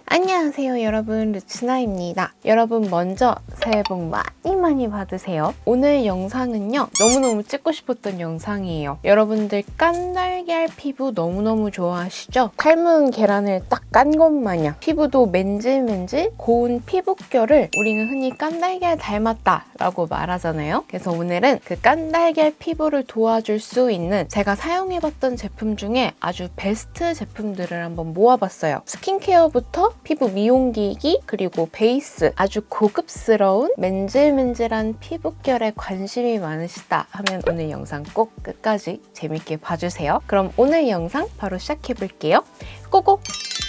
안녕하세요 여러분 루치나입니다. 여러분 먼저 새해 복 많이 받으세요. 오늘 영상은요 너무너무 찍고 싶었던 영상이에요. 여러분들 깐달걀 피부 너무너무 좋아하시죠? 삶은 계란을 딱 깐 것 마냥 피부도 맨질맨질 고운 피부결을 우리는 흔히 깐달걀 닮았다 라고 말하잖아요. 그래서 오늘은 그 깐달걀 피부를 도와줄 수 있는 제가 사용해봤던 제품 중에 아주 베스트 제품들을 한번 모아봤어요. 스킨케어부터 피부 미용기기 그리고 베이스, 아주 고급스러운 맨질맨질한 피부결에 관심이 많으시다 하면 오늘 영상 꼭 끝까지 재밌게 봐주세요. 그럼 오늘 영상 바로 시작해볼게요. 고고!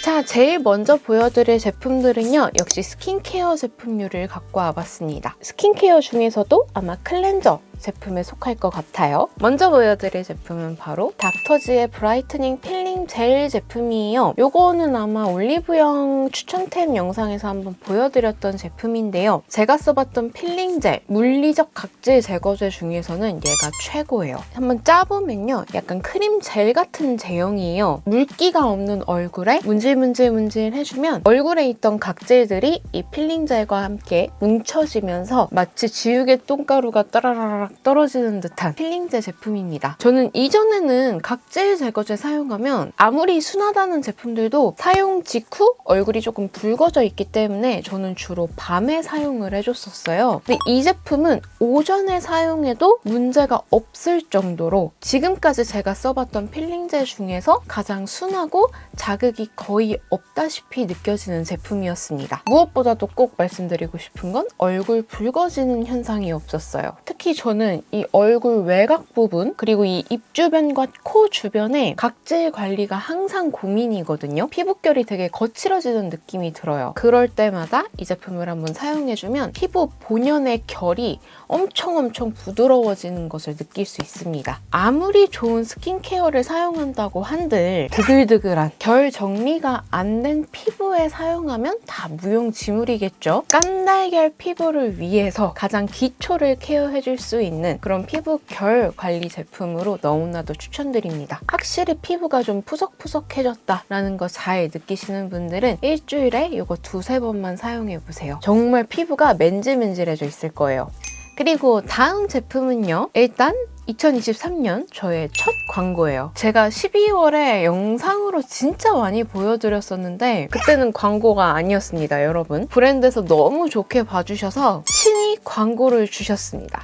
자, 제일 먼저 보여드릴 제품들은요 역시 스킨케어 제품류를 갖고 와봤습니다. 스킨케어 중에서도 아마 클렌저 제품에 속할 것 같아요. 먼저 보여드릴 제품은 바로 닥터지의 브라이트닝 필링 젤 제품이에요. 요거는 아마 올리브영 추천템 영상에서 한번 보여드렸던 제품인데요. 제가 써봤던 필링 젤, 물리적 각질 제거제 중에서는 얘가 최고예요. 한번 짜보면요 약간 크림 젤 같은 제형이에요. 물기가 없는 얼굴에 문질문질 해주면 얼굴에 있던 각질들이 이 필링 젤과 함께 뭉쳐지면서 마치 지우개 똥가루가 따라라락 떨어지는 듯한 필링제 제품입니다. 저는 이전에는 각질 제거제 사용하면 아무리 순하다는 제품들도 사용 직후 얼굴이 조금 붉어져 있기 때문에 저는 주로 밤에 사용을 해줬었어요. 근데 이 제품은 오전에 사용해도 문제가 없을 정도로 지금까지 제가 써봤던 필링제 중에서 가장 순하고 자극이 거의 없다시피 느껴지는 제품이었습니다. 무엇보다도 꼭 말씀드리고 싶은 건 얼굴 붉어지는 현상이 없었어요. 특히 저는 이 얼굴 외곽 부분 그리고 이 입 주변과 코 주변에 각질 관리가 항상 고민이거든요. 피부결이 되게 거칠어지는 느낌이 들어요. 그럴 때마다 이 제품을 한번 사용해주면 피부 본연의 결이 엄청 부드러워지는 것을 느낄 수 있습니다. 아무리 좋은 스킨케어를 사용한다고 한들 드글드글한 결 정리가 안 된 피부에 사용하면 다 무용지물이겠죠. 깐달걀 피부를 위해서 가장 기초를 케어해줄 수 있는 그런 피부 결 관리 제품으로 너무나도 추천드립니다. 확실히 피부가 좀 푸석푸석해졌다라는 거 잘 느끼시는 분들은 일주일에 이거 2-3번만 사용해보세요. 정말 피부가 맨질맨질해져 있을 거예요. 그리고 다음 제품은요. 일단 2023년 저의 첫 광고예요. 제가 12월에 영상으로 진짜 많이 보여드렸었는데 그때는 광고가 아니었습니다, 여러분. 브랜드에서 너무 좋게 봐주셔서 친히 광고를 주셨습니다.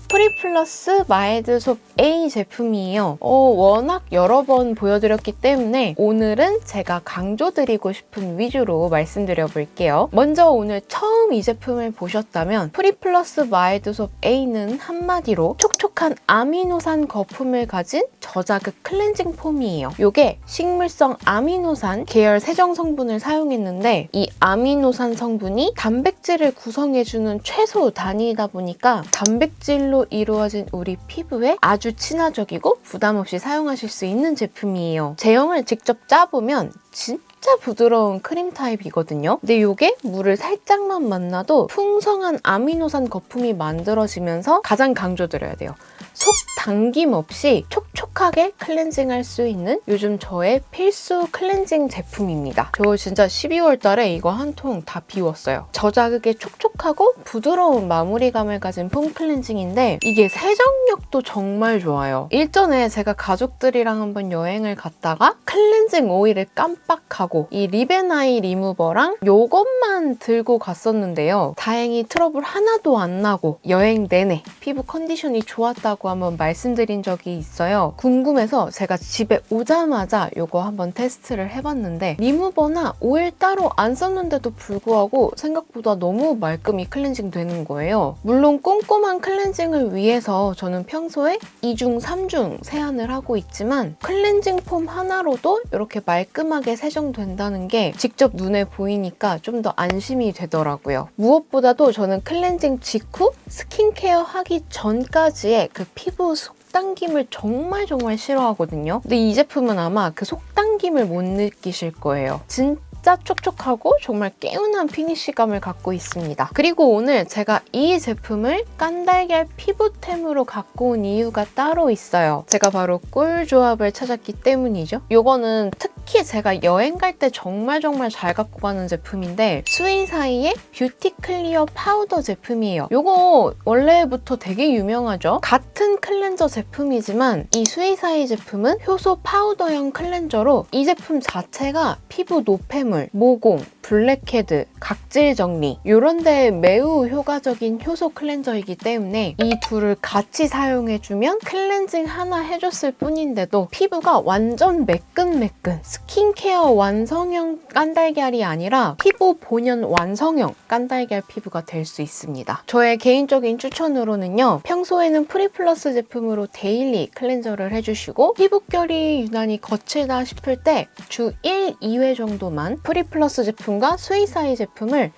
프리플러스 마일드솝 A 제품이에요. 워낙 여러 번 보여드렸기 때문에 오늘은 제가 강조드리고 싶은 위주로 말씀드려볼게요. 먼저 오늘 처음 이 제품을 보셨다면 프리플러스 마일드솝 A는 한마디로 촉촉한 아미노산 거품을 가진 저자극 클렌징 폼이에요. 이게 식물성 아미노산 계열 세정 성분을 사용했는데 이 아미노산 성분이 단백질을 구성해주는 최소 단위이다 보니까 단백질로 이루어진 우리 피부에 아주 친화적이고 부담 없이 사용하실 수 있는 제품이에요. 제형을 직접 짜보면 진짜 부드러운 크림 타입이거든요. 근데 이게 물을 살짝만 만나도 풍성한 아미노산 거품이 만들어지면서 가장 강조드려야 돼요. 속 당김 없이 촉촉하게 클렌징할 수 있는 요즘 저의 필수 클렌징 제품입니다. 저 진짜 12월 달에 이거 한 통 다 비웠어요. 저자극의 촉촉하고 부드러운 마무리감을 가진 폼 클렌징인데 이게 세정력도 정말 좋아요. 일전에 제가 가족들이랑 한번 여행을 갔다가 클렌징 오일을 깜빡하고 이 립앤아이 리무버랑 요것만 들고 갔었는데요. 다행히 트러블 하나도 안 나고 여행 내내 피부 컨디션이 좋았다고 한번 말씀드린 적이 있어요. 궁금해서 제가 집에 오자마자 이거 한번 테스트를 해봤는데 리무버나 오일 따로 안 썼는데도 불구하고 생각보다 너무 말끔히 클렌징 되는 거예요. 물론 꼼꼼한 클렌징을 위해서 저는 평소에 2중, 3중 세안을 하고 있지만 클렌징 폼 하나로도 이렇게 말끔하게 세정된다는 게 직접 눈에 보이니까 좀 더 안심이 되더라고요. 무엇보다도 저는 클렌징 직후 스킨케어 하기 전까지의 그 피부 속당김을 정말 싫어하거든요. 근데 이 제품은 아마 그 속당김을 못 느끼실 거예요. 진짜 진짜 촉촉하고 정말 개운한 피니쉬감을 갖고 있습니다. 그리고 오늘 제가 이 제품을 깐달걀 피부템으로 갖고 온 이유가 따로 있어요. 제가 바로 꿀조합을 찾았기 때문이죠. 요거는 특히 제가 여행 갈 때 정말 잘 갖고 가는 제품인데 스위사이의 뷰티 클리어 파우더 제품이에요. 요거 원래부터 되게 유명하죠. 같은 클렌저 제품이지만 이 스위사이 제품은 효소 파우더형 클렌저로 이 제품 자체가 피부 노폐물, 모공, 블랙헤드, 각질 정리 이런 데에 매우 효과적인 효소 클렌저이기 때문에 이 둘을 같이 사용해주면 클렌징 하나 해줬을 뿐인데도 피부가 완전 매끈매끈 스킨케어 완성형 깐달걀이 아니라 피부 본연 완성형 깐달걀 피부가 될 수 있습니다. 저의 개인적인 추천으로는요. 평소에는 프리플러스 제품으로 데일리 클렌저를 해주시고 피부결이 유난히 거칠다 싶을 때 주 1, 2회 정도만 프리플러스 제품과 스위사이 제품을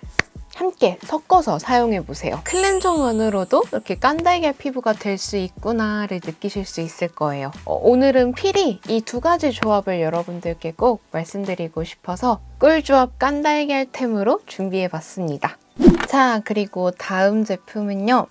함께 섞어서 사용해보세요. 클렌저만으로도 이렇게 깐달걀 피부가 될 수 있구나를 느끼실 수 있을 거예요. 오늘은 필히 이 두 가지 조합을 여러분들께 꼭 말씀드리고 싶어서 꿀조합 깐달걀템으로 준비해봤습니다. 자, 그리고 다음 제품은요.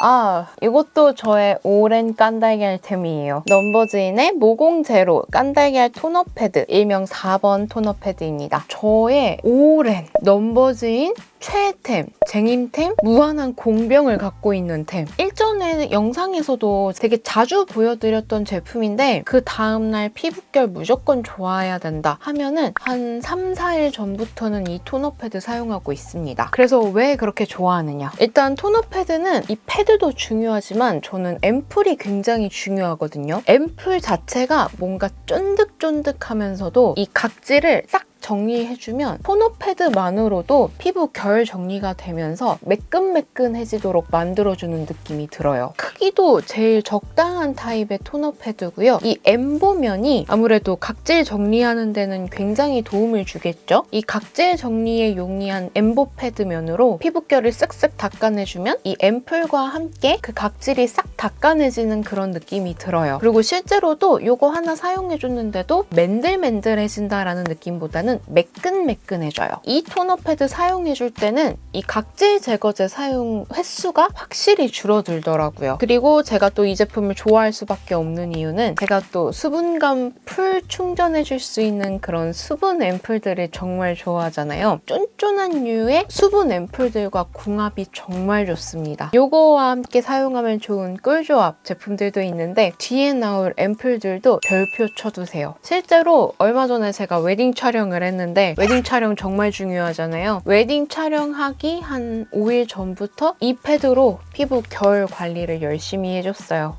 이것도 저의 오랜 깐달걀템이에요. 넘버즈인의 모공 제로 깐달걀 토너 패드, 일명 4번 토너 패드입니다. 저의 오랜 넘버즈인 최애템, 쟁임템, 무한한 공병을 갖고 있는 템. 일전에 영상에서도 되게 자주 보여드렸던 제품인데 그 다음날 피부결 무조건 좋아야 된다 하면은 한 3, 4일 전부터는 이 토너 패드 사용하고 있습니다. 그래서 왜 그렇게 좋아하느냐? 일단 토너 패드는 이 패드도 중요하지만 저는 앰플이 굉장히 중요하거든요. 앰플 자체가 뭔가 쫀득쫀득하면서도 이 각질을 싹 정리해주면 토너 패드만으로도 피부 결 정리가 되면서 매끈매끈해지도록 만들어주는 느낌이 들어요. 크기도 제일 적당한 타입의 토너 패드고요. 이 엠보면이 아무래도 각질 정리하는 데는 굉장히 도움을 주겠죠? 이 각질 정리에 용이한 엠보 패드면으로 피부결을 쓱쓱 닦아내주면 이 앰플과 함께 그 각질이 싹 닦아내지는 그런 느낌이 들어요. 그리고 실제로도 이거 하나 사용해줬는데도 맨들맨들해진다라는 느낌보다는 매끈매끈해져요. 이 토너 패드 사용해줄 때는 이 각질 제거제 사용 횟수가 확실히 줄어들더라고요. 그리고 제가 또 이 제품을 좋아할 수밖에 없는 이유는 제가 또 수분감 풀 충전해줄 수 있는 그런 수분 앰플들을 정말 좋아하잖아요. 쫀쫀한 류의 수분 앰플들과 궁합이 정말 좋습니다. 요거와 함께 사용하면 좋은 꿀조합 제품들도 있는데 뒤에 나올 앰플들도 별표 쳐두세요. 실제로 얼마 전에 제가 웨딩 촬영을 했는데 웨딩 촬영 정말 중요하잖아요. 웨딩 촬영하기 한 5일 전부터 이 패드로 피부 결 관리를 열심히 해줬어요.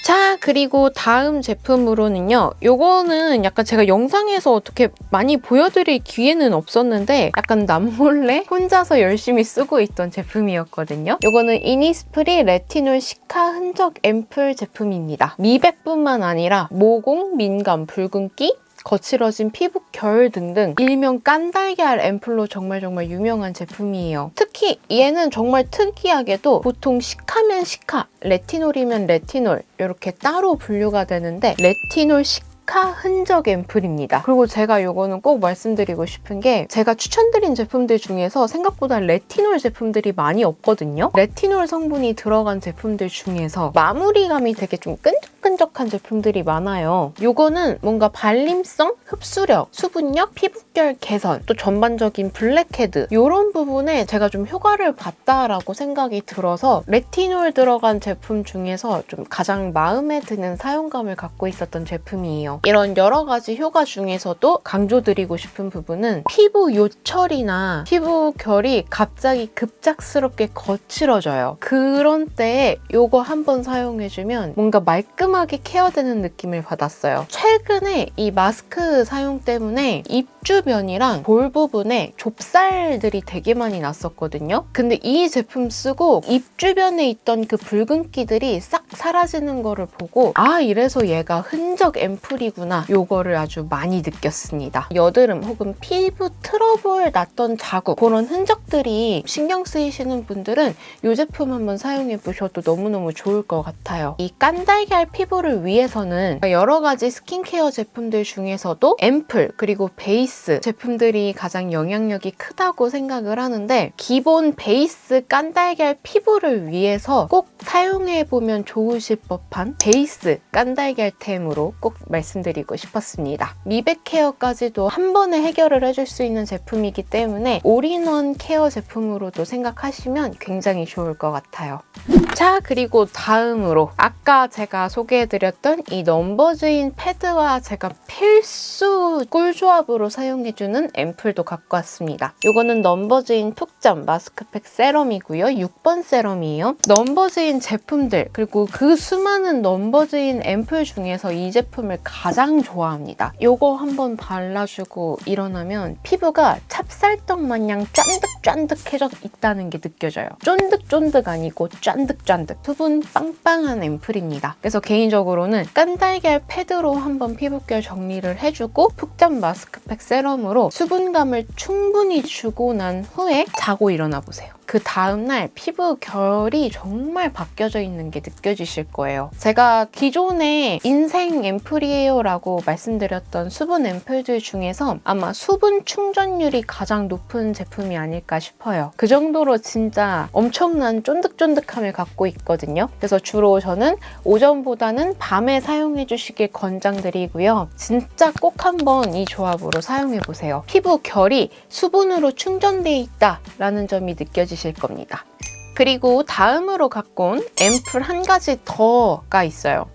자, 그리고 다음 제품으로는요. 요거는 약간 제가 영상에서 어떻게 많이 보여드릴 기회는 없었는데 약간 남몰래 혼자서 열심히 쓰고 있던 제품이었거든요. 요거는 이니스프리 레티놀 시카 흔적 앰플 제품입니다. 미백뿐만 아니라 모공, 민감, 붉은기, 거칠어진 피부 결 등등 일명 깐달걀 앰플로 정말 유명한 제품이에요. 특히 얘는 정말 특이하게도 보통 시카면 시카, 레티놀이면 레티놀 이렇게 따로 분류가 되는데 레티놀 시카 흔적 앰플입니다. 그리고 제가 이거는 꼭 말씀드리고 싶은 게 제가 추천드린 제품들 중에서 생각보다 레티놀 제품들이 많이 없거든요. 레티놀 성분이 들어간 제품들 중에서 마무리감이 되게 좀 끈적끈적한 제품들이 많아요. 이거는 뭔가 발림성, 흡수력, 수분력, 피부결 개선, 또 전반적인 블랙헤드 이런 부분에 제가 좀 효과를 봤다라고 생각이 들어서 레티놀 들어간 제품 중에서 좀 가장 마음에 드는 사용감을 갖고 있었던 제품이에요. 이런 여러 가지 효과 중에서도 강조드리고 싶은 부분은 피부 요철이나 피부 결이 갑자기 급작스럽게 거칠어져요. 그런 때에 이거 한번 사용해주면 뭔가 말끔하게 케어되는 느낌을 받았어요. 최근에 이 마스크 사용 때문에 입 주변이랑 볼 부분에 좁쌀들이 되게 많이 났었거든요. 근데 이 제품 쓰고 입 주변에 있던 그 붉은기들이 싹 사라지는 거를 보고 이래서 얘가 흔적 앰플이구나 요거를 아주 많이 느꼈습니다. 여드름 혹은 피부 트러블 났던 자국 그런 흔적들이 신경 쓰이시는 분들은 이 제품 한번 사용해 보셔도 너무너무 좋을 것 같아요. 이 깐달걀 피부를 위해서는 여러 가지 스킨케어 제품들 중에서도 앰플 그리고 베이스 베이스 제품들이 가장 영향력이 크다고 생각을 하는데 기본 베이스 깐달걀 피부를 위해서 꼭 사용해보면 좋으실 법한 베이스 깐달걀템으로 꼭 말씀드리고 싶었습니다. 미백 케어까지도 한 번에 해결을 해줄 수 있는 제품이기 때문에 올인원 케어 제품으로도 생각하시면 굉장히 좋을 것 같아요. 자, 그리고 다음으로 아까 제가 소개해드렸던 이 넘버즈인 패드와 제가 필수 꿀조합으로 사용해주는 앰플도 갖고 왔습니다. 이거는 넘버즈인 푹잠 마스크팩 세럼이고요. 6번 세럼이에요. 넘버즈인 제품들 그리고 그 수많은 넘버즈인 앰플 중에서 이 제품을 가장 좋아합니다. 이거 한번 발라주고 일어나면 피부가 찹쌀떡 마냥 쫀득쫀득해져 있다는 게 느껴져요. 쫀득쫀득 아니고 쫀득쫀득. 수분 빵빵한 앰플입니다. 그래서 개인적으로는 깐달걀 패드로 한번 피부결 정리를 해주고 푹잠 마스크팩 세럼으로 수분감을 충분히 주고 난 후에 자고 일어나 보세요. 그 다음날 피부 결이 정말 바뀌어져 있는 게 느껴지실 거예요. 제가 기존에 인생 앰플이에요 라고 말씀드렸던 수분 앰플들 중에서 아마 수분 충전율이 가장 높은 제품이 아닐까 싶어요. 그 정도로 진짜 엄청난 쫀득쫀득함을 갖고 있거든요. 그래서 주로 저는 오전보다는 밤에 사용해 주시길 권장드리고요. 진짜 꼭 한번 이 조합으로 사용해 보세요. 피부 결이 수분으로 충전되어 있다라는 점이 느껴지실 겁니다. 그리고 다음으로 갖고 온 앰플 한 가지 더가 있어요.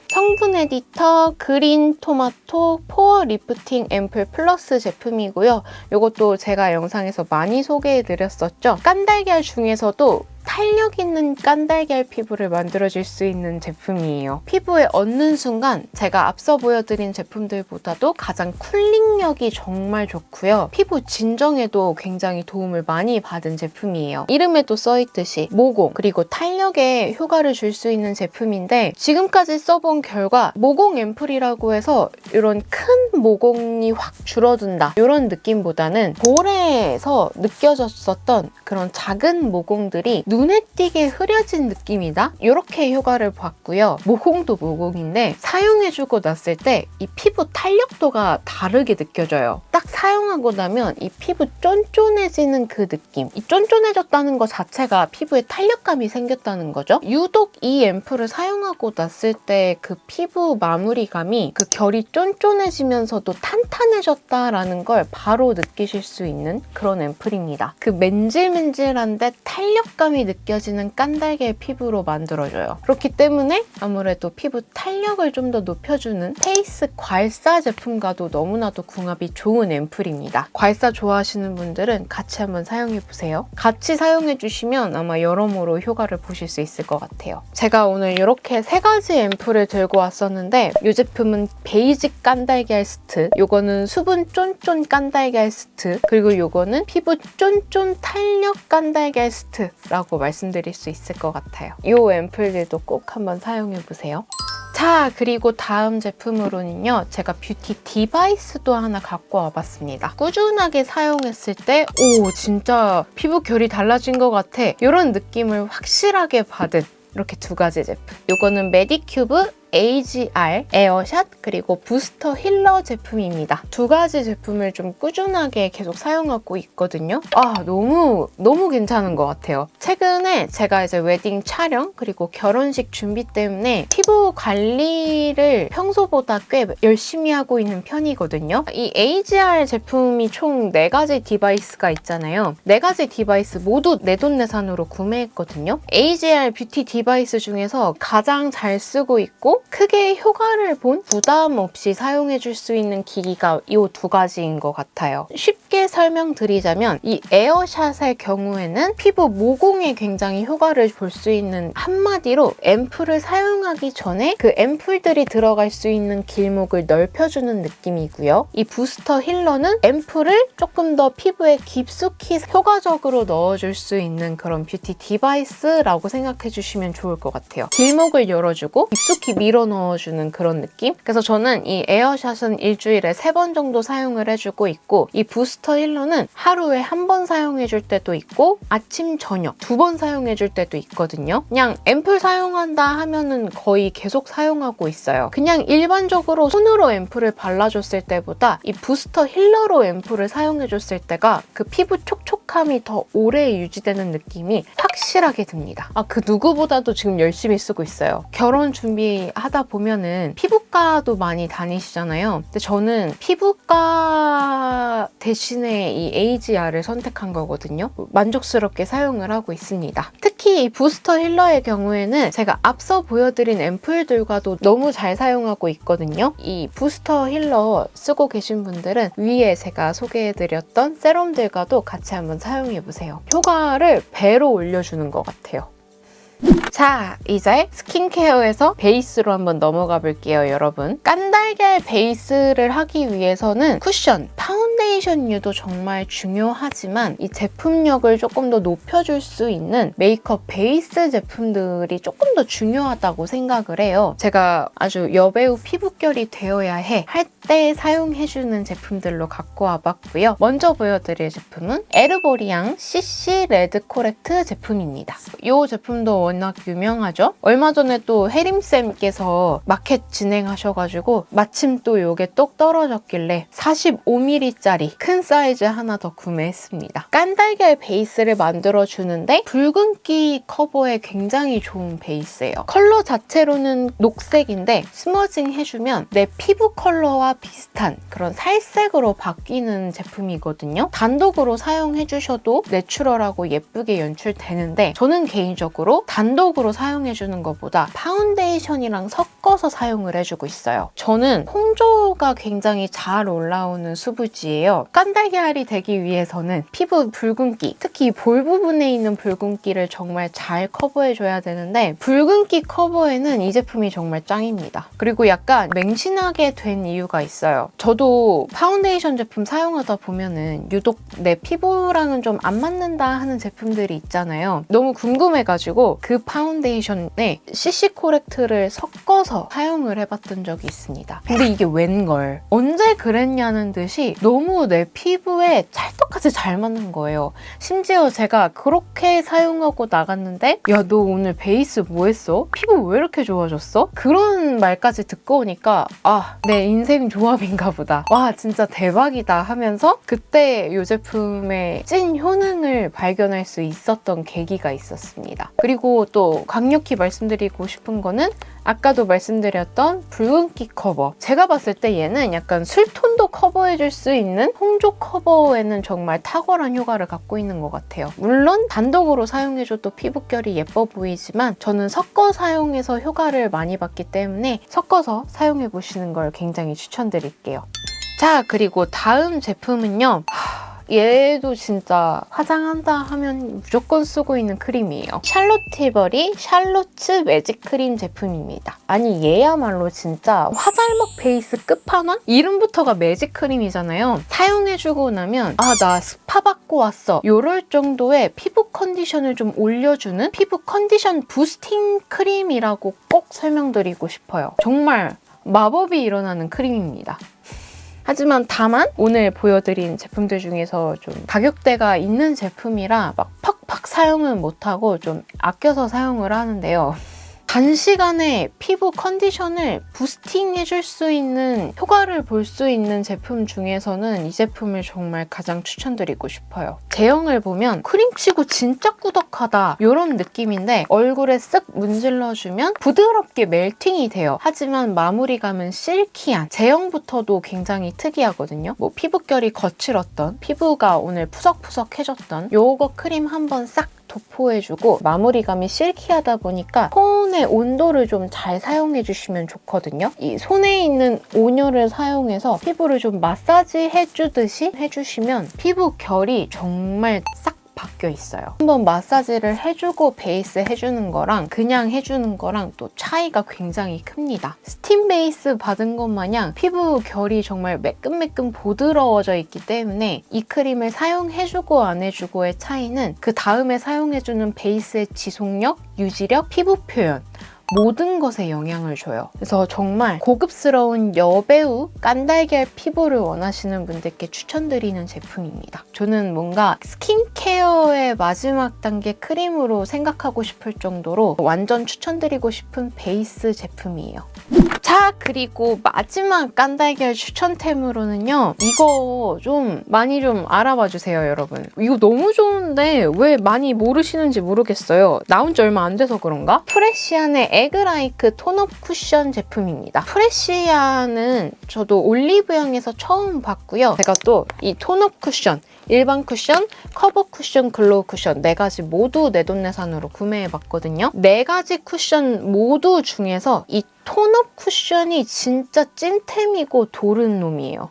성분 에디터 그린 토마토 포어 리프팅 앰플 플러스 제품이고요. 이것도 제가 영상에서 많이 소개해드렸었죠. 깐달걀 중에서도 탄력 있는 깐달걀 피부를 만들어줄 수 있는 제품이에요. 피부에 얹는 순간 제가 앞서 보여드린 제품들보다도 가장 쿨링력이 정말 좋고요. 피부 진정에도 굉장히 도움을 많이 받은 제품이에요. 이름에도 써있듯이 모공 그리고 탄력에 효과를 줄 수 있는 제품인데 지금까지 써본 결과 모공 앰플이라고 해서 이런 큰 모공이 확 줄어든다 이런 느낌보다는 볼에서 느껴졌었던 그런 작은 모공들이 눈에 띄게 흐려진 느낌이다? 이렇게 효과를 봤고요. 모공도 모공인데 사용해주고 났을 때 이 피부 탄력도가 다르게 느껴져요. 딱 사용하고 나면 이 피부 쫀쫀해지는 그 느낌. 이 쫀쫀해졌다는 것 자체가 피부에 탄력감이 생겼다는 거죠. 유독 이 앰플을 사용하고 났을 때 그 피부 마무리감이 그 결이 쫀쫀해지면서도 탄탄해졌다라는 걸 바로 느끼실 수 있는 그런 앰플입니다. 그 맨질맨질한데 탄력감이 느껴지는 깐달걀 피부로 만들어줘요. 그렇기 때문에 아무래도 피부 탄력을 좀 더 높여주는 페이스 괄사 제품과도 너무나도 궁합이 좋은 앰플입니다. 괄사 좋아하시는 분들은 같이 한번 사용해보세요. 같이 사용해주시면 아마 여러모로 효과를 보실 수 있을 것 같아요. 제가 오늘 이렇게 세 가지 앰플을 들고 왔었는데 이 제품은 베이직 깐달걀 스트, 요거는 수분 쫀쫀 깐달걀 스트, 그리고 요거는 피부 쫀쫀 탄력 깐달걀 스트라고 말씀드릴 수 있을 것 같아요. 이 앰플들도 꼭 한번 사용해보세요. 자, 그리고 다음 제품으로는요. 제가 뷰티 디바이스도 하나 갖고 와봤습니다. 꾸준하게 사용했을 때 오, 진짜 피부 결이 달라진 것 같아. 이런 느낌을 확실하게 받은 이렇게 두 가지 제품. 이거는 메디큐브 AGR 에어샷 그리고 부스터 힐러 제품입니다. 두 가지 제품을 좀 꾸준하게 계속 사용하고 있거든요. 너무 괜찮은 것 같아요. 최근에 제가 이제 웨딩 촬영 그리고 결혼식 준비 때문에 피부 관리를 평소보다 꽤 열심히 하고 있는 편이거든요. 이 AGR 제품이 총 4가지 디바이스가 있잖아요. 4가지 디바이스 모두 내돈내산으로 구매했거든요. AGR 뷰티 디바이스 중에서 가장 잘 쓰고 있고 크게 효과를 본 부담 없이 사용해줄 수 있는 기기가 이 두 가지인 것 같아요. 쉽게 설명드리자면 이 에어샷의 경우에는 피부 모공에 굉장히 효과를 볼 수 있는 한마디로 앰플을 사용하기 전에 그 앰플들이 들어갈 수 있는 길목을 넓혀주는 느낌이고요. 이 부스터 힐러는 앰플을 조금 더 피부에 깊숙이 효과적으로 넣어줄 수 있는 그런 뷰티 디바이스라고 생각해주시면 좋을 것 같아요. 길목을 열어주고 깊숙이 밀어 넣어주는 그런 느낌? 그래서 저는 이 에어샷은 일주일에 3번 정도 사용을 해주고 있고 이 부스터 힐러는 하루에 1번 사용해줄 때도 있고 아침, 저녁 2번 사용해줄 때도 있거든요. 그냥 앰플 사용한다 하면은 거의 계속 사용하고 있어요. 그냥 일반적으로 손으로 앰플을 발라줬을 때보다 이 부스터 힐러로 앰플을 사용해줬을 때가 그 피부 촉촉함이 더 오래 유지되는 느낌이 확실하게 듭니다. 그 누구보다도 지금 열심히 쓰고 있어요. 결혼 준비하다 보면은 피부과도 많이 다니시잖아요. 근데 저는 피부과 대신에 이 AGR을 선택한 거거든요. 만족스럽게 사용을 하고 있습니다. 특히 이 부스터 힐러의 경우에는 제가 앞서 보여드린 앰플들과도 너무 잘 사용하고 있거든요. 이 부스터 힐러 쓰고 계신 분들은 위에 제가 소개해드렸던 세럼들과도 같이 한번 사용해보세요. 효과를 배로 올려주는 것 같아요. 자, 이제 스킨케어에서 베이스로 한번 넘어가 볼게요, 여러분. 깐달걀 베이스를 하기 위해서는 쿠션, 파운데이션류도 정말 중요하지만 이 제품력을 조금 더 높여줄 수 있는 메이크업 베이스 제품들이 조금 더 중요하다고 생각을 해요. 제가 아주 여배우 피부결이 되어야 해 할 때 사용해주는 제품들로 갖고 와봤고요. 먼저 보여드릴 제품은 에르보리앙 CC 레드 코렉트 제품입니다. 이 제품도 워낙 유명하죠? 얼마 전에 또 혜림쌤께서 마켓 진행하셔가지고 마침 또 이게 똑 떨어졌길래 45ml짜리 큰 사이즈 하나 더 구매했습니다. 깐달걀 베이스를 만들어주는데 붉은기 커버에 굉장히 좋은 베이스예요. 컬러 자체로는 녹색인데 스머징 해주면 내 피부 컬러와 비슷한 그런 살색으로 바뀌는 제품이거든요. 단독으로 사용해주셔도 내추럴하고 예쁘게 연출되는데 저는 개인적으로 단독으로 사용해주는 것보다 파운데이션이랑 섞어서 사용을 해주고 있어요. 저는 홍조가 굉장히 잘 올라오는 수부지예요. 깐달걀이 되기 위해서는 피부 붉은기, 특히 볼 부분에 있는 붉은기를 정말 잘 커버해줘야 되는데 붉은기 커버에는 이 제품이 정말 짱입니다. 그리고 약간 맹신하게 된 이유가 있어요. 저도 파운데이션 제품 사용하다 보면은 유독 내 피부랑은 좀 안 맞는다 하는 제품들이 있잖아요. 너무 궁금해가지고 그 파운데이션에 CC 코렉트를 섞어서 사용을 해봤던 적이 있습니다. 근데 이게 웬걸? 언제 그랬냐는 듯이 너무 내 피부에 찰떡같이 잘 맞는 거예요. 심지어 제가 그렇게 사용하고 나갔는데 야, 너 오늘 베이스 뭐 했어? 피부 왜 이렇게 좋아졌어? 그런 말까지 듣고 오니까 내 인생 조합인가 보다. 와, 진짜 대박이다 하면서 그때 이 제품의 찐 효능을 발견할 수 있었던 계기가 있었습니다. 그리고 또 강력히 말씀드리고 싶은 거는 아까도 말씀드렸던 붉은기 커버. 제가 봤을 때 얘는 약간 술톤도 커버해줄 수 있는 홍조 커버에는 정말 탁월한 효과를 갖고 있는 것 같아요. 물론 단독으로 사용해줘도 피부결이 예뻐 보이지만 저는 섞어 사용해서 효과를 많이 봤기 때문에 섞어서 사용해보시는 걸 굉장히 추천드릴게요. 자, 그리고 다음 제품은요. 얘도 진짜 화장한다 하면 무조건 쓰고 있는 크림이에요. 샬롯 tilbury 샬롯츠 매직 크림 제품입니다. 아니 얘야말로 진짜 화잘먹 베이스 끝판왕? 이름부터가 매직 크림이잖아요. 사용해주고 나면 나 스파 받고 왔어. 이럴 정도의 피부 컨디션을 좀 올려주는 피부 컨디션 부스팅 크림이라고 꼭 설명드리고 싶어요. 정말 마법이 일어나는 크림입니다. 하지만 다만 오늘 보여드린 제품들 중에서 좀 가격대가 있는 제품이라 막 팍팍 사용은 못하고 좀 아껴서 사용을 하는데요. 단시간에 피부 컨디션을 부스팅해줄 수 있는 효과를 볼 수 있는 제품 중에서는 이 제품을 정말 가장 추천드리고 싶어요. 제형을 보면 크림치고 진짜 꾸덕하다 이런 느낌인데 얼굴에 쓱 문질러주면 부드럽게 멜팅이 돼요. 하지만 마무리감은 실키한 제형부터도 굉장히 특이하거든요. 뭐 피부결이 거칠었던 피부가 오늘 푸석푸석해졌던 요거 크림 한번 싹 도포해주고 마무리감이 실키하다 보니까 손의 온도를 좀 잘 사용해주시면 좋거든요. 이 손에 있는 온열을 사용해서 피부를 좀 마사지 해주듯이 해주시면 피부 결이 정말 싹 바뀌어 있어요. 한번 마사지를 해주고 베이스 해주는 거랑 그냥 해주는 거랑 또 차이가 굉장히 큽니다. 스팀 베이스 받은 것 마냥 피부 결이 정말 매끈매끈 부드러워져 있기 때문에 이 크림을 사용해주고 안 해주고의 차이는 그 다음에 사용해주는 베이스의 지속력, 유지력, 피부 표현 모든 것에 영향을 줘요. 그래서 정말 고급스러운 여배우 깐달걀 피부를 원하시는 분들께 추천드리는 제품입니다. 저는 뭔가 스킨케어의 마지막 단계 크림으로 생각하고 싶을 정도로 완전 추천드리고 싶은 베이스 제품이에요. 자, 그리고 마지막 깐달걀 추천템으로는요. 이거 많이 좀 알아봐 주세요, 여러분. 이거 너무 좋은데 왜 많이 모르시는지 모르겠어요. 나온 지 얼마 안 돼서 그런가? 프레시안의 에그라이크 톤업 쿠션 제품입니다. 프레시안은 저도 올리브영에서 처음 봤고요. 제가 또 이 톤업 쿠션, 일반 쿠션, 커버 쿠션, 글로우 쿠션 4가지 모두 내돈내산으로 구매해봤거든요. 4가지 쿠션 모두 중에서 이 톤업 쿠션이 진짜 찐템이고 도른 놈이에요.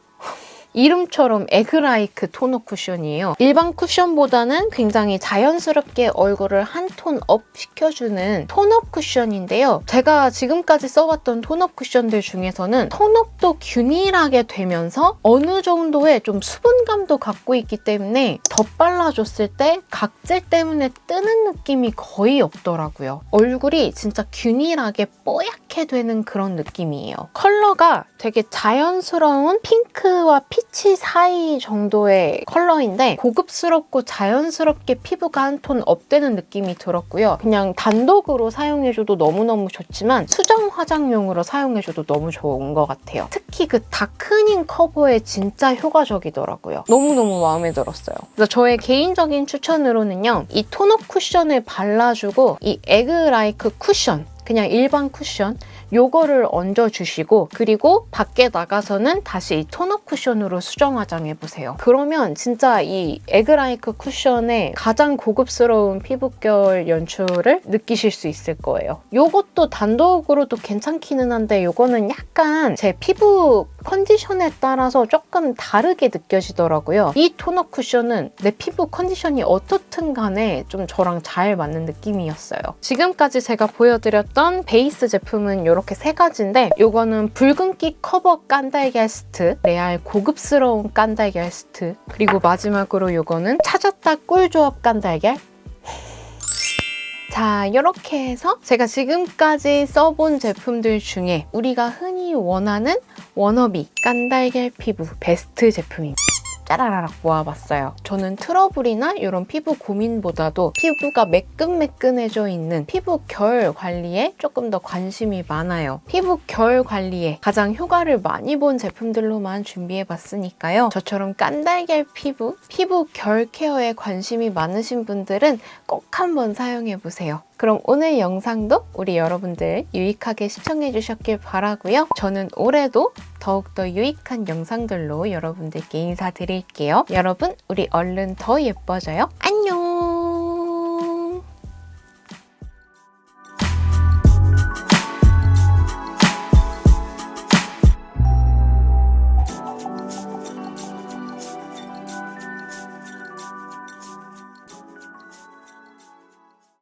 이름처럼 에그라이크 톤업 쿠션이에요. 일반 쿠션보다는 굉장히 자연스럽게 얼굴을 한 톤 업 시켜주는 톤업 쿠션인데요. 제가 지금까지 써봤던 톤업 쿠션들 중에서는 톤업도 균일하게 되면서 어느 정도의 좀 수분감도 갖고 있기 때문에 덧발라줬을 때 각질 때문에 뜨는 느낌이 거의 없더라고요. 얼굴이 진짜 균일하게 뽀얗게 되는 그런 느낌이에요. 컬러가 되게 자연스러운 핑크와 피치 사이 정도의 컬러인데 고급스럽고 자연스럽게 피부가 한 톤 업되는 느낌이 들었고요. 그냥 단독으로 사용해줘도 너무너무 좋지만 수정 화장용으로 사용해줘도 너무 좋은 것 같아요. 특히 그 다크닝 커버에 진짜 효과적이더라고요. 너무너무 마음에 들었어요. 그래서 저의 개인적인 추천으로는요. 이 톤업 쿠션을 발라주고 이 에그라이크 쿠션, 그냥 일반 쿠션 요거를 얹어주시고 그리고 밖에 나가서는 다시 이 톤업 쿠션으로 수정 화장해보세요. 그러면 진짜 이 에그라이크 쿠션의 가장 고급스러운 피부결 연출을 느끼실 수 있을 거예요. 요것도 단독으로도 괜찮기는 한데 요거는 약간 제 피부 컨디션에 따라서 조금 다르게 느껴지더라고요. 이 톤업 쿠션은 내 피부 컨디션이 어떻든 간에 좀 저랑 잘 맞는 느낌이었어요. 지금까지 제가 보여드렸던 베이스 제품은 이렇게 3가지인데 요거는 붉은기 커버 깐달걀 스트, 레알 고급스러운 깐달걀 스트, 그리고 마지막으로 요거는 찾았다 꿀조합 깐달걀. 자, 이렇게 해서 제가 지금까지 써본 제품들 중에 우리가 흔히 원하는 워너비 깐달걀 피부 베스트 제품입니다. 짜라라락 모아봤어요. 저는 트러블이나 이런 피부 고민보다도 피부가 매끈매끈해져 있는 피부 결 관리에 조금 더 관심이 많아요. 피부 결 관리에 가장 효과를 많이 본 제품들로만 준비해봤으니까요. 저처럼 깐달걀 피부 결 케어에 관심이 많으신 분들은 꼭 한번 사용해보세요. 그럼 오늘 영상도 우리 여러분들 유익하게 시청해주셨길 바라고요. 저는 올해도 더욱더 유익한 영상들로 여러분들께 인사드릴게요. 여러분, 우리 얼른 더 예뻐져요. 안녕!